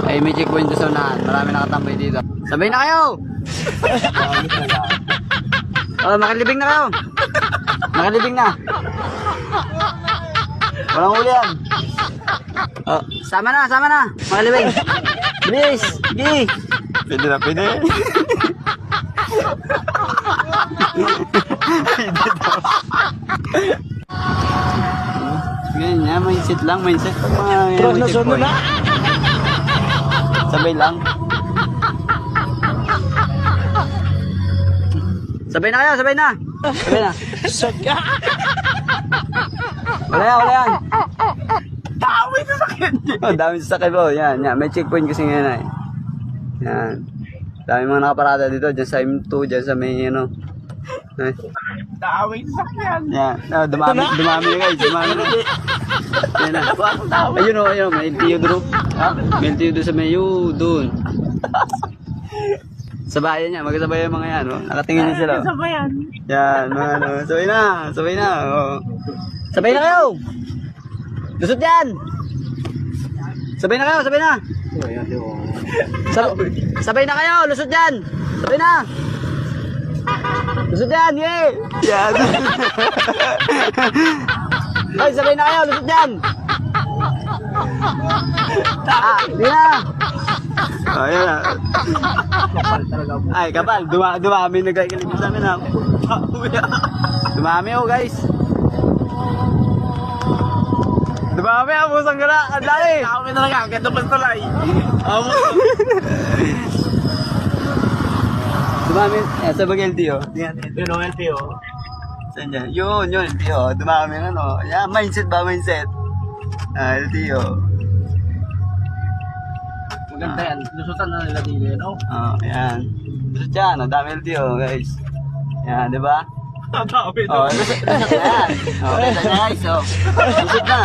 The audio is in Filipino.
Ay, may checkpoint sa unahan. Marami nakatambay dito. Sabay na kayo! Oh, makalibing na kayo! Makalibing na! Walang huli yan! Oh, sama na! Makalibing! Bilis! Gi! Pwede na, pwede. Ganyan, mindset lang, mindset. Pag mga checkpoint. Sabay lang. Sabay na kayo, sabay na. Sabay na. Wala yan. Dami sa sakit. Oh, dami sasakyan po. Yan. May checkpoint kasi ngayon ay. Yan. Dami mga nakaparada dito. Diyan sa M2, diyan sa may ano. Ay. Dami sa sakit. Yan. Oh, dumami na guys. Dumami na. Yan na. Ayun o, may LTO doon. May LTO doon sa may doon. Sa bayan niya, magkasabay yung mga yan. Oh. Nakatingin niya sila. Sabayan. Yan, mga ano. Sabay na. Oh. Sabay na kayo! Lusot yan! Sabay na kayo, sabay na! Sabay na kayo, lusot yan! Sabay na! Lusot yan, yeah! Yan! Ay, sabay na kayo, lusot yan! Hindi na! Ayan na. Ay, kapal, dumami nagkakilig sa amin ha. Dumami oh guys. Dumami ang pusang gala. Ang dali. Dami talaga. Ang ganda pa tulay. Dumami. Sa bagay LTO. Yan, ito yung LTO. Saan dyan? Yun, LTO. Dumami na no. Yan, mindset ba? Mindset. LTO. Maganda yan. Lusutan na nila dito, no? Yan. Lusot yan. Ang dami LTO guys. Yan, di ba? Dami. Lusot yan. Lusot na guys. Lusot na.